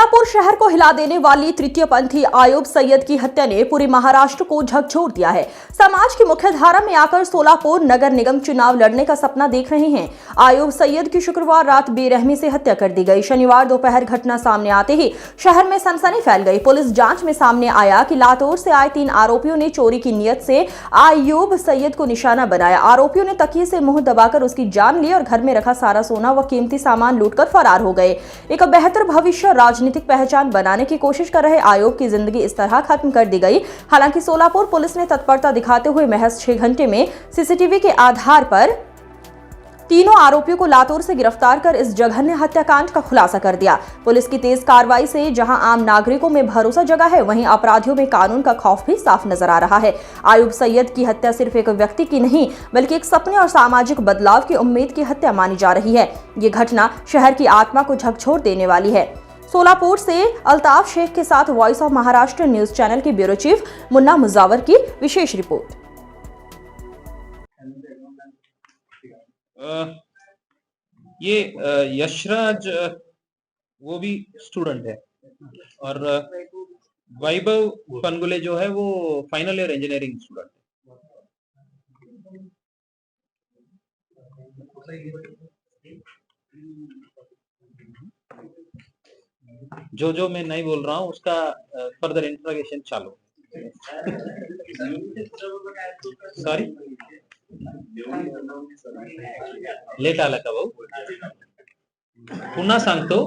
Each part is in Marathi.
सोलापुर शहर को हिला देने वाली तृतीय पंथी आयुब सैयद की हत्या ने पूरे महाराष्ट्र को झकझोर दिया है। समाज की मुख्य धारा में आकर सोलापुर नगर निगम चुनाव लड़ने का सपना देख रहे हैं। आयुब सैयद की शुक्रवार रात बेरहमी से हत्या कर दी गई। शनिवार दोपहर घटना सामने आते ही शहर में सनसनी फैल गई। पुलिस जांच में सामने आया कि लातूर से आए 3 आरोपियों ने चोरी की नियत से आयुब सैयद को निशाना बनाया। आरोपियों ने तकिए से मुंह दबाकर उसकी जान ली और घर में रखा सारा सोना व कीमती सामान लूटकर फरार हो गए। एक बेहतर भविष्य राजनीतिक पहचान बनाने की कोशिश कर रहे आयुब की जिंदगी इस तरह खत्म कर दी गई। हालांकि सोलापुर पुलिस ने तत्परता दिखाते हुए महज 6 घंटे में सीसीटीवी के आधार पर तीनों आरोपियों को लातूर से गिरफ्तार कर इस जघन्य हत्याकांड का खुलासा कर दिया। पुलिस की तेज कार्रवाई से जहां आम नागरिकों में भरोसा जगा है, वहीं अपराधियों में कानून का खौफ भी साफ नजर आ रहा है। आयुब सैयद की हत्या सिर्फ एक व्यक्ति की नहीं, बल्कि एक सपने और सामाजिक बदलाव की उम्मीद की हत्या मानी जा रही है। ये घटना शहर की आत्मा को झकझोर देने वाली है। सोलापुर से अल्ताफ शेख के साथ voice of Maharashtra news channel K bureau chief Munna Mujawar की विशेष रिपोर्ट। ये यशराज वो भी स्टूडेंट है और वैभव पनगुले जो है वो फाइनल ईयर इंजीनियरिंग स्टूडेंट है। जो मैं नहीं बोल रहा हूँ उसका फर्दर इंट्रोगेशन चालू। सॉरी, लेट आला का भाऊ? पुन्हा सांगतो,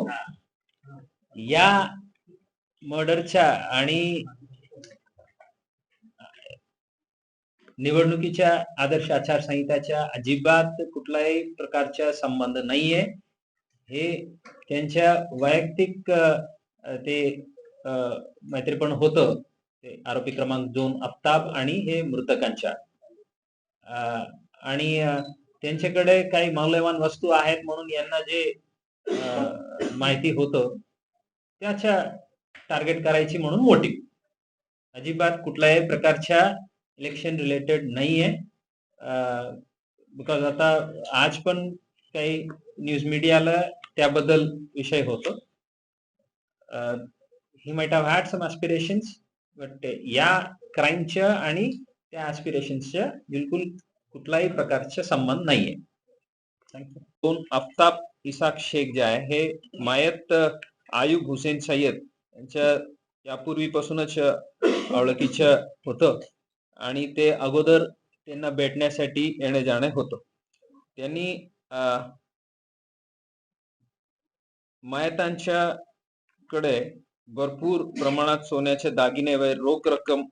या मर्डरच्या आणि निवडणुकीच्या आदर्श आचारसंहिताच्या अजिबात कुठल्याही प्रकारचा संबंध नाहीये। हे त्यांच्या वैयक्तिक ते मैत्रीपण होतं, ते आरोपी क्रमांक 2 आफ्ताब आणि हे मृतकांच्या आणि त्यांच्याकडे काही मौल्यवान वस्तू आहेत म्हणून यांना जे माहिती होतं त्याच्या टार्गेट करायची म्हणून मोटिव्ह, अजिबात कुठल्याही प्रकारच्या इलेक्शन रिलेटेड नाहीये। बिकॉज आता आज पण काही न्यूज मीडियाला त्याबद्दल विषय होतो। He might have had some aspirations, but या क्राईमच्या आणि त्या एस्पिरेशन्सच्या बिलकुल कुठलाही प्रकारचा संबंध नाहीये। थँक्यू। 2 आफ्ताब इसाक शेख जे आहे हे मायत आयुब हुसेन सय्यद यांच्या यापूर्वीपासूनच ओळखीचं होतं आणि ते अगोदर त्यांना भेटण्यासाठी येणे जाणे होतं। त्यांनी मायतांच्या कडे भरपूर प्रमाणात सोन्याचे दागिने व रोख रक्कम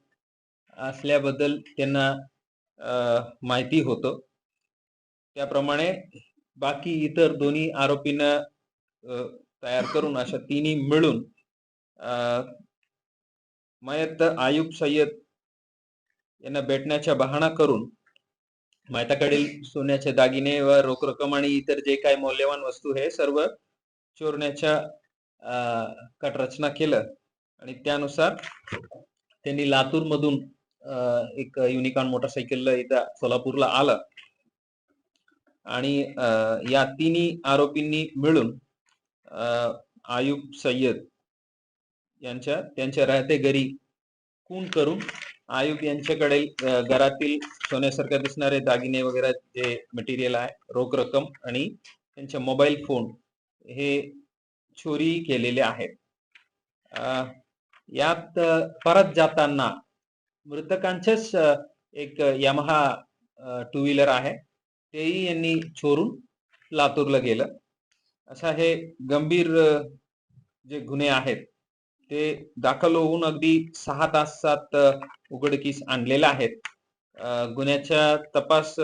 असल्याबद्दल त्यांना माहिती होतं। त्याप्रमाणे बाकी इतर दोन्ही आरोपींना तयार करून अशा तिन्ही मिळून मयत आयुब सय्यद यांना भेटण्याचा बहाणा करून मायताकडील सोन्याचे दागिने व रोख रक्कम आणि इतर जे काही मौल्यवान वस्तू हे सर्व चोरण्याच्या कट रचना केलं आणि त्यानुसार त्यांनी लातूर मधून एक युनिकॉर्न मोटरसायकल इथं सोलापूरला आलं आणि या तिन्ही आरोपींनी मिळून आयुब सय्यद त्यांच्या राहते घरी खून करून आयुब यांच्याकडे घरातील सोन्यासारखे दिसणारे दागिने वगैरे जे मटेरियल आहे, रोख रक्कम आणि त्यांचे मोबाईल फोन हे चोरी केलेले आहेत। यात परत जाताना मृतकांचेच एक यामाहा 2 व्हीलर आहे, तेही यांनी चोरून लातूरला गेलं। अशा हे गंभीर जे गुन्हे आहेत ते दाखल होऊन अगदी 6 तासात उघडकीस आणलेले आहेत। गुन्ह्याचा तपास